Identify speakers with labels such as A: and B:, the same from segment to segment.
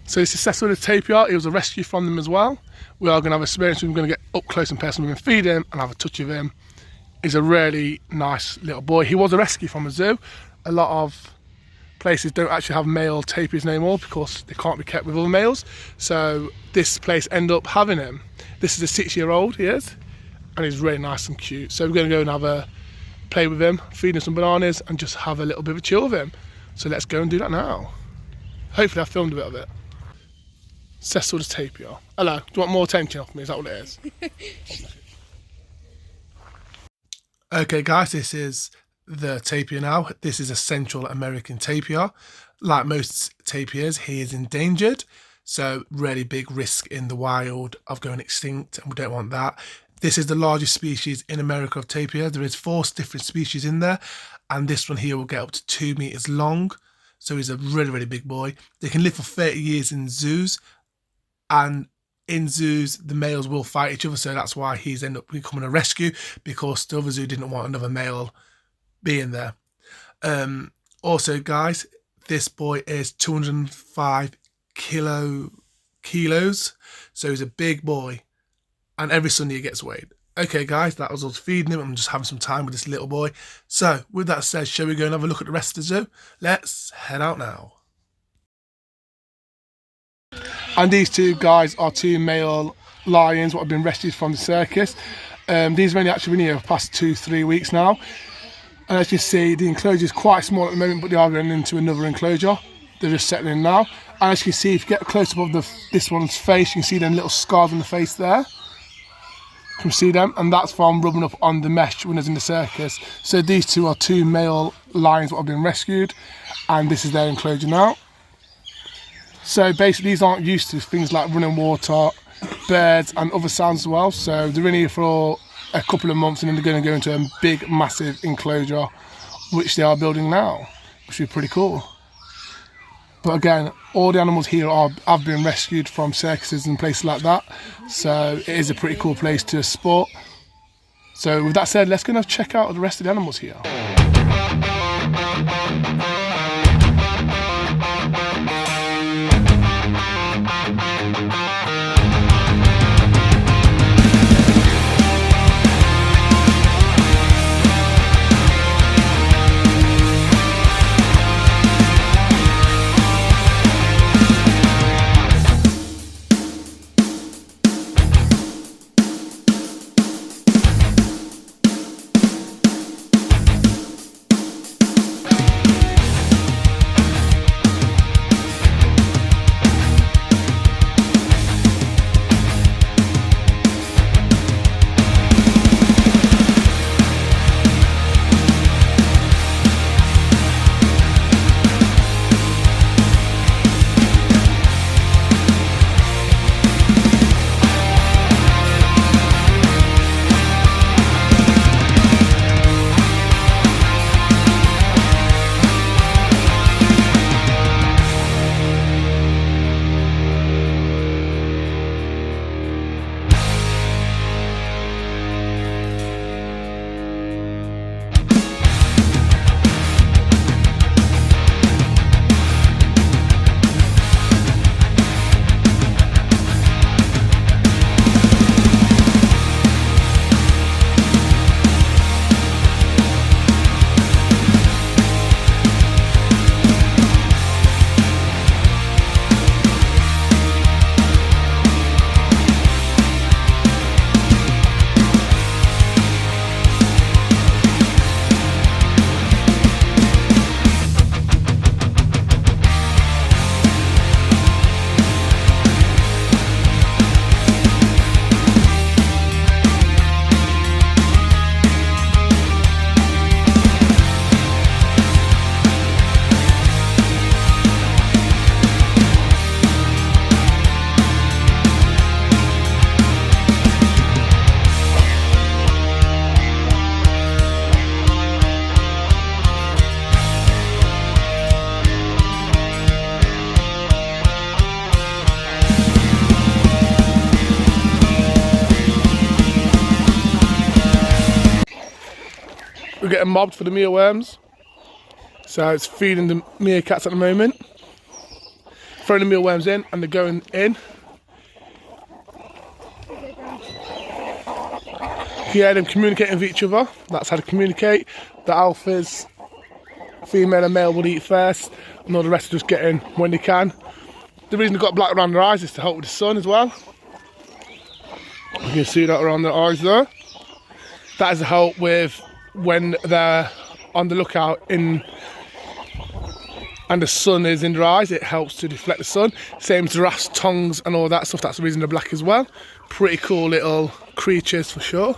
A: So this is Cecil the tapir. It was a rescue from them as well. We are going to have experience. We're going to get up close and personal. We're going to feed him and have a touch of him. He's a really nice little boy. He was a rescue from a zoo. A lot of places don't actually have male tapirs anymore because they can't be kept with other males. So this place ended up having him. This is a 6-year-old, he is, and he's really nice and cute. So we're going to go and have a play with him, feed him some bananas, and just have a little bit of a chill with him. So let's go and do that now. Hopefully I filmed a bit of it. Cecil the tapir. Hello, do you want more attention off me? Is that what it is? Okay guys, this is the tapir now. This is a Central American tapir. Like most tapirs, he is endangered. So really big risk in the wild of going extinct, and we don't want that. This is the largest species in America of tapir. There is 4 different species in there, and this one here will get up to 2 meters long. So he's a really, really big boy. They can live for 30 years in zoos, and in zoos, the males will fight each other. So that's why he's ended up becoming a rescue, because the other zoo didn't want another male being there. Also, guys, this boy is 205 kilos. So he's a big boy, and every Sunday he gets weighed. Okay guys, that was us feeding him. I'm just having some time with this little boy. So with that said, shall we go and have a look at the rest of the zoo? Let's head out now. And these 2 guys are 2 male lions what have been rescued from the circus. These have only actually been here for the past 2-3 weeks now. And as you see, the enclosure is quite small at the moment, but they are going into another enclosure. They're just settling in now. And as you can see, if you get close above this one's face, you can see them little scars on the face there. You can see them, and that's from rubbing up on the mesh when it's in the circus. So these 2 are 2 male lions that have been rescued, and this is their enclosure now. So basically these aren't used to things like running water, birds and other sounds as well. So they're in here for a couple of months, and then they're going to go into a big massive enclosure which they are building now, which is pretty cool. But again, all the animals here have been rescued from circuses and places like that. So it is a pretty cool place to sport. So with that said, let's go and check out the rest of the animals here. We're getting mobbed for the mealworms. So it's feeding the meerkats at the moment. throwing the mealworms in and they're going in. You hear them communicating with each other. That's how they communicate. The alphas, female and male, will eat first, and all the rest will just get in when they can. The reason they've got black around their eyes is to help with the sun as well. You can see that around their eyes there. That is to help with when they're on the lookout and the sun is in their eyes. It helps to deflect the sun. Same as giraffes' tongues and all that stuff. That's the reason they're black as well. Pretty cool little creatures for sure.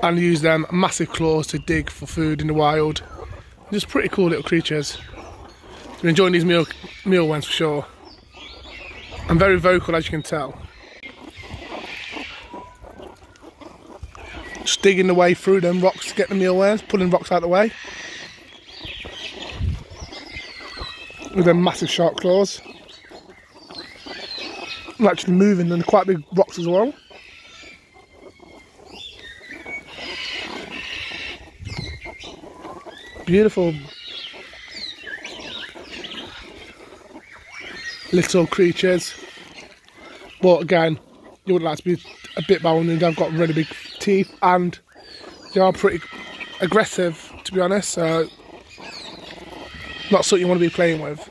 A: And use them massive claws to dig for food in the wild. Just pretty cool little creatures. Been enjoying these mealworms for sure. I'm very vocal, as you can tell. Just digging the way through them rocks to get the mealworms, pulling rocks out of the way. With their massive sharp claws. They're actually moving, and they're quite big rocks as well. Beautiful little creatures, but again, you would like to be a bit by one. They've got really big teeth and they are pretty aggressive, to be honest. So not something you want to be playing with.